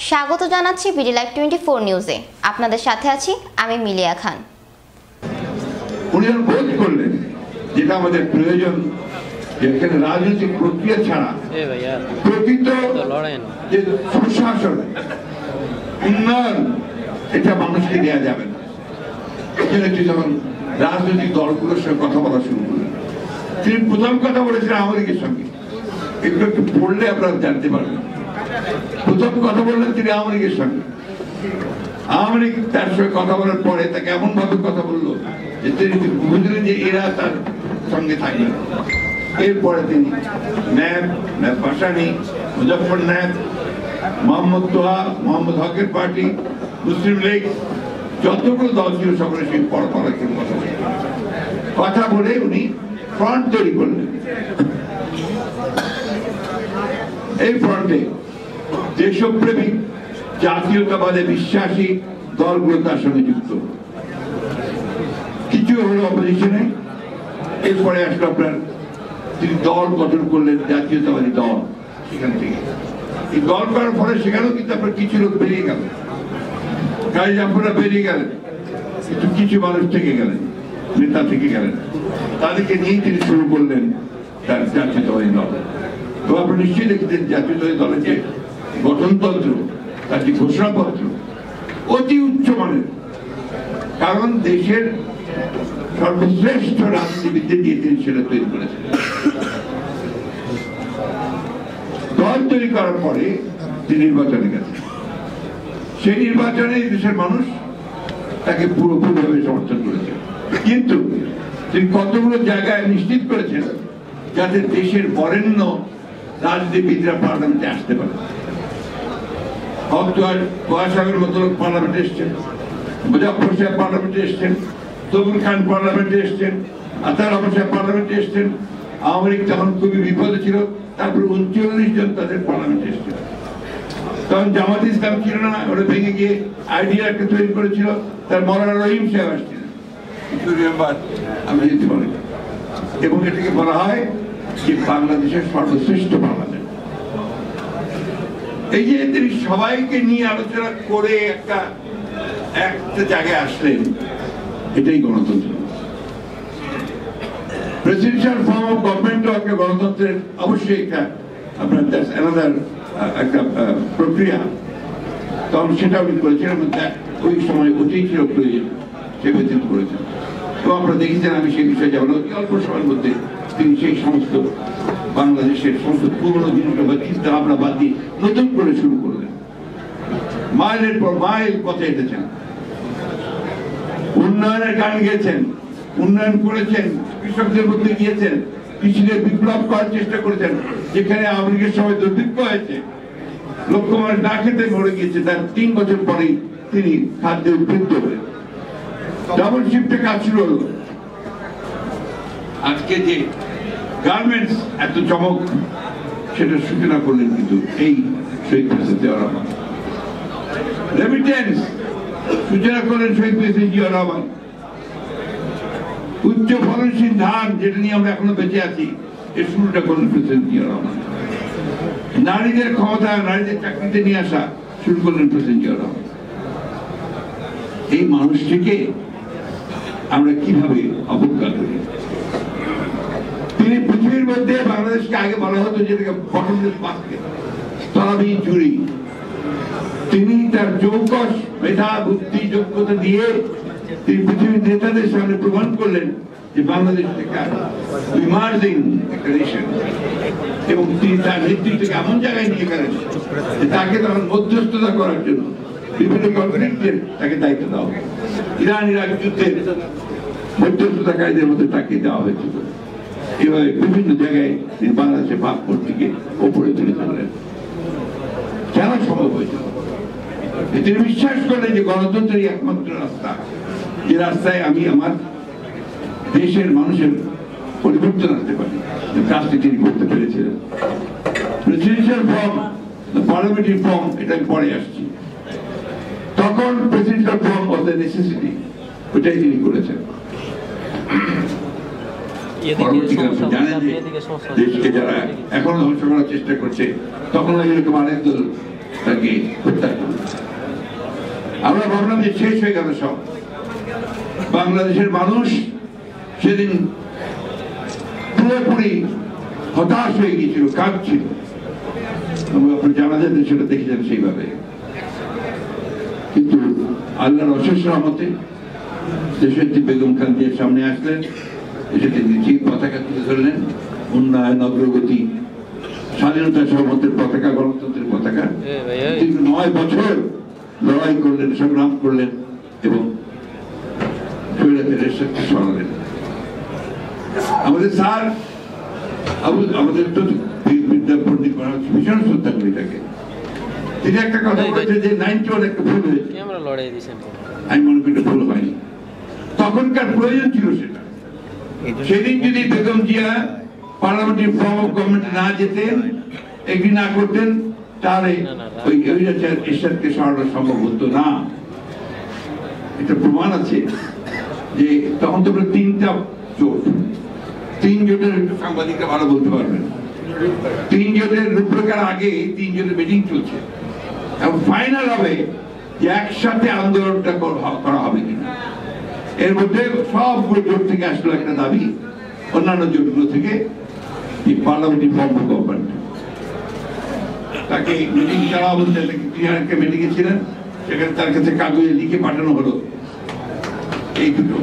স্বাগত জানাচ্ছি BD live 24 নিউজে। আপনাদের সাথে আছি আমি মিলিয়া খান। উনি বোধ করলেন যেটা আমাদের প্রয়োজন, যেখানে রাজনৈতিক প্রক্রিয়া ছাড়া প্রকৃত যে সুশাসন উন্নয়ন এটা মানুষকে দেওয়া যাবে না। এখানে যখন রাজনৈতিক দলগুলোর সঙ্গে কথা বলা শুরু করলেন, তিনি প্রথম কথা বলেছিলেন আওয়ামী লীগের সঙ্গে। এগুলো একটু পড়লে আপনারা জানতে পারবেন। প্রথম কথা বললেন তিনি আওয়ামী লীগের সঙ্গে। আওয়ামী লীগ তার সঙ্গে কথা বলার পরে তাকে এমন ভাবে কথা বললো যে তিনি বুঝলেন যে এরা তার সঙ্গে থাকবেন। এরপরে তিনি ন্যাপ ভাসানী, মুজফর ন্যাপ, মোহাম্মদ তোহা, মোহাম্মদ হকের পার্টি, মুসলিম লীগ, যতগুলো দল ছিল সকলের সঙ্গে পরপরাক্রমে কথা বলে উনি ফ্রন্ট তৈরি করলেন। এই ফ্রন্টে দেশপ্রেমিক জাতীয়তাবাদে বিশ্বাসী দলগুলো তার সঙ্গে যুক্ত। কিছু হলো অপোজিশনে। এরপরে আসলো আপনার তিনি দল গঠন করলেন, জাতীয়তাবাদী দল। সেখান থেকে এই দল করার ফলে সেখানেও কিন্তু আপনার কিছু লোক বেরিয়ে গেল, গাড়ি জাফররা বেরিয়ে গেলেন, কিন্তু কিছু মানুষ থেকে গেলেন, নেতা থেকে গেলেন। তাদেরকে নিয়েই তিনি শুরু করলেন তার জাতীয়তাবাদী দল। তো আপনারা নিশ্চয়ই দেখতেন জাতীয়তাবাদী দলের যে গঠনতন্ত্র, তার যে ঘোষণাপত্র অতি উচ্চমানের। কারণ দেশের সর্বশ্রেষ্ঠ রাজনীতিবিদদের দিয়ে তিনি সেটা তৈরি করেছেন। দল তৈরি করার পরে তিনি নির্বাচনে গেছেন। সেই নির্বাচনে দেশের মানুষ তাকে পুরোপুরিভাবে সমর্থন করেছে। কিন্তু তিনি কতগুলো জায়গায় নিশ্চিত করেছেন যাতে দেশের বরেণ্য রাজনীতিবিদরা পার্লামেন্টে আসতে পারে। সাহেবের মতো লোক পার্লামেন্টে এসছেন, মুজাফর সাহেব পার্লামেন্টে এসছেন, তবুল খান পার্লামেন্টে এসছেন, আতার রহমান সাহেব পার্লামেন্টে এসছেন। আওয়ামী লীগ তখন খুবই বিপদে ছিল, তারপর 39 জন তাদের পার্লামেন্টে এসছেন। তখন জামাত ইসলাম ছিল না, ওরা ভেঙে গিয়ে আইডিয়া একটা তৈরি করেছিল, তার মৌলানা রহিম সাহেব আসছিলেন, আমি যেতে পারি। এবং এটাকে বলা হয় যে বাংলাদেশের সর্বশ্রেষ্ঠ পার্লামেন্ট। এই যে তিনি সবাইকে নিয়ে আলোচনা করে একটা জায়গায় আসলেন, এটাই গণতন্ত্র। প্রেসিডেন্সিয়াল ফর্ম অফ গভর্নমেন্ট একটা গণতন্ত্রের অবশ্যই একটা আপনার একটা প্রক্রিয়া। তখন সেটা উনি করেছিলেন, ওই সময় ওটাই ছিল প্রয়োজন, সে ব্যতীত করেছেন। তো আপনারা দেখেছেন, আমি সেই বিষয়ে যাবো না। অল্প সময়ের মধ্যে তিনি সেই সমস্ত বাংলাদেশের সমস্ত পুরনো জিনিসগুলো বা চিন্তা ভাবনা বাদ দিয়ে নতুন করে শুরু করলেন। মাইলের পর মাইল পথে হেঁটেছেন, উন্নয়নের গান গেয়েছেন, উন্নয়ন করেছেন, কৃষকদের মধ্যে গিয়েছেন, কৃষিকে বিপ্লব করার চেষ্টা করেছেন। যেখানে আওয়ামী লীগের সময় দুর্ভিক্ষ হয়েছে, লক্ষ মানুষ না খেতে মরে গিয়েছে, তার 3 বছর পরেই তিনি খাদ্যে উদ্বৃত্ত হলেন। ডাবল শিফটে কাজ শুরু হলো। আজকে যে গার্মেন্টস এত চমক, সেটা সূচনা করলেন কিন্তু এই শহীদ প্রেসিডেন্ট জিয়াউর রহমান। রেমিটেন্স সূচনা করলেন শহীদ প্রেসিডেন্ট জিয়াউর রহমান। উচ্চ ফলনশীল ধান, যেটা নিয়ে আমরা এখনো বেঁচে আছি, এর শুরুটা করলেন প্রেসিডেন্ট জিয়াউর রহমান। নারীদের ক্ষমতা, নারীদের চাকরিতে নিয়ে আসা শুরু করলেন প্রেসিডেন্ট জিয়াউর রহমান। এই মানুষটিকে আমরা কিভাবে অবজ্ঞা করি? তিনি পৃথিবীর মধ্যে বাংলাদেশকে আগে বলা হতো যেটাকে বটমলেস বাস্কেট, তলাবিহীন ঝুড়ি। তিনি তার চৌকস মেধা, বুদ্ধি, যোগ্যতা দিয়ে তিনি পৃথিবীর নেতাদের সামনে প্রমাণ করলেন যে বাংলাদেশ একটা ইমার্জিং একটা নেশন। এবং তিনি তার নেতৃত্বকে এমন জায়গায় নিয়ে গেলেন যে তাকে তখন মধ্যস্থতা করার জন্য বিভিন্ন কনফ্লিক্টের তাকে দায়িত্ব দেওয়া হবে। ইরান ইরাক যুদ্ধের মধ্যস্থতাকারীদের মধ্যে তাকে দেওয়া হয়েছিল। এভাবে বিভিন্ন জায়গায় তিনি বাংলাদেশের ভাবমূর্তিকে ওপরে তুলে ধরলেন। কেন সম্ভব হয়েছিল? তিনি বিশ্বাস করলেন যে গণতন্ত্রের একমাত্র রাস্তা, যে রাস্তায় আমি আমার দেশের মানুষের পরিবর্তন আনতে পারি। কাজটি তিনি করতে পেরেছিলেন। প্রেসিডেন্সিয়াল ফর্ম, পার্লামেন্টারি ফর্ম, এটা আমি পরে আসছি। তখন presidential form of the necessity, ওটাই তিনি করেছেন। জানেন যে দেশকে যারা এখনো ধ্বংস করার চেষ্টা করছে, তখন এরকম আরেক দল তাকে হত্যা করল। আমরা ভাবলাম যে শেষ হয়ে গেল সব। বাংলাদেশের মানুষ সেদিন পুরোপুরি হতাশ হয়ে গিয়েছিল, কাঁদছিল। আপনি জানা যাবে সেটা দেখেছেন সেইভাবে। কিন্তু আল্লাহর অশেষ রহমতে দেশনেত্রী বেগম খালেদার সামনে আসলেন, এসে তিনি যে পতাকা তুলে ধরলেন, উন্নয়ন, অগ্রগতি, স্বাধীনতা সহমতের পতাকা, গণতন্ত্রের পতাকা। তিনি 9 বছর লড়াই করলেন, সংগ্রাম করলেন এবং স্বৈরাচারের সাথে সরালেন। আমাদের স্যার আমাদের তো বিদ্যা পণ্ডিত ভীষণ শ্রদ্ধা করি তাকে। তিনি একটা কথা বলেছে যে 91 একটা ভুল হয়েছে। আমি মনে করি ভুল হয়নি, তখনকার প্রয়োজন ছিল সেটা। সেদিন যদি Begum Zia parliamentary form of government না যেতেন, এগ্রি না করতেন, তাহলে ওই এরশাদকে সরানো সম্ভব হতো না। এটা প্রমাণ আছে যে তখন তো 3টা জোট, 3 জোটের সাংবাদিকরা ভালো বলতে পারবেন। 3 জোটের রূপরেখার আগে 3 জোটের মিটিং চলছে এবং ফাইনাল হবে যে একসাথে আন্দোলনটা করা হবে কিনা। এর মধ্যে সবগুলো জোট থেকে আসলো একটা দাবি, অন্যান্য জোটগুলো থেকে, পার্লামেন্টারি ফর্ম অফ গভর্নমেন্ট। তাকে মিটিং চাওয়া বলতে একটা মিটিংয়ে ছিলেন, সেখানে তার কাছে কাগজে লিখে পাঠানো হলো এই দুটো।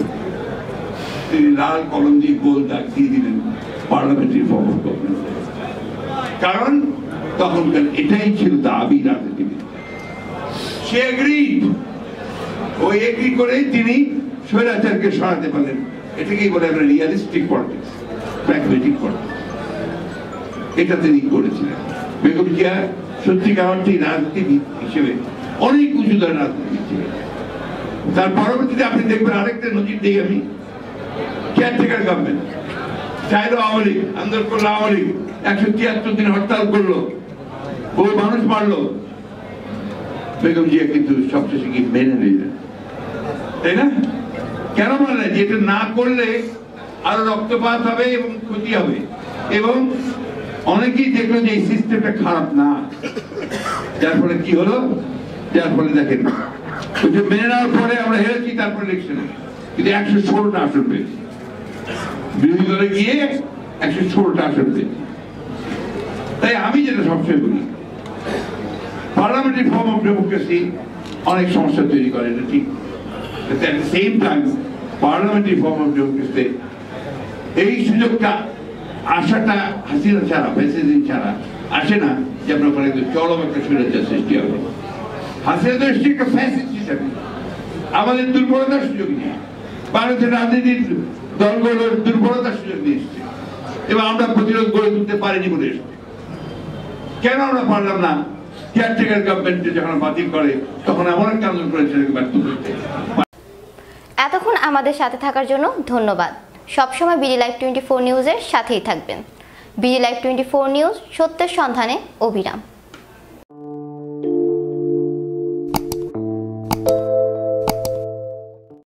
তিনি লাল কলম দিয়ে গোল দাগ দিয়ে দিলেন পার্লামেন্টারি ফর্ম অফ গভর্নমেন্ট। কারণ তখনকার এটাই ছিল দাবি রাজনীতিবিদ। সে এগ্রিড, ওই এগ্রি করেই তিনি স্বৈরাচারকে সরাতে পারলেন। এটাকেই বলে আমরা রিয়ালিস্টিক পলিটিক্স, প্র্যাগমেটিক পলিটিক্স। এটা তিনি করেছিলেন। বেগম জিয়া সত্যিকার অর্থে রাজনীতিবিদ হিসেবে অনেক উঁচু দরের রাজনীতিবিদ ছিলেন। তার পরবর্তীতে আপনি দেখবেন আরেকটা নজির দিই আমি, কেয়ারটেকার গভর্নমেন্ট চাইলো আওয়ামী লীগ, আন্দোলন করলো আওয়ামী লীগ, 173 দিন হরতাল করলো, বহু মানুষ মারলো, বেগম জিয়া কিন্তু সবশেষে কি মেনে নিলেন, তাই না? কেন মানলেন? যে এটা না করলে আরো রক্তপাত হবে এবং ক্ষতি হবে, এবং অনেকেই দেখলো যে এই সিস্টেমটা খারাপ না। যার ফলে কি হলো? যার ফলে দেখেন মেনে নেওয়ার পরে আমরা হেরেছি, তারপরে ইলেকশনে কিন্তু 116টা আসন পেয়েছি, বিরোধী দলে গিয়ে 116টা আসন পেয়েছি। তাই আমি যেটা সবসময় বলি, পার্লামেন্টারি ফর্ম অফ ডেমোক্রেসি অনেক সমস্যা তৈরি করে, এটা ঠিক। at the same time parliamentary form of ডেমোক্রেসিতে এই সুযোগটা আশাটা হাসিনা ছাড়া, প্রেসিডেন্ট ছাড়া আসে না যে আপনার ওখানে চরম একটা স্বৈরাচার সৃষ্টি হবে। হাসিনা তো এসছে একটা ফ্যাসিস্ট হিসাবে, আমাদের দুর্বলতার সুযোগ নিয়ে, ভারতের রাজনীতির দলগুলোর দুর্বলতার সুযোগ নিয়ে এসছে এবং আমরা প্রতিরোধ গড়ে তুলতে পারিনি বলে এসছে। কেন আমরা পারলাম না? কেয়ারটেকার গভর্নমেন্ট যখন বাতিল করে তখন এমন একটা আন্দোলন করেছে ব্যর্থ করতে। এতক্ষণ আমাদের সাথে থাকার জন্য ধন্যবাদ। সবসময় বিডি লাইভ 24 নিউজের সাথেই থাকবেন। বিডি লাইভ 24 নিউজ, সত্যের সন্ধানে অবিরাম।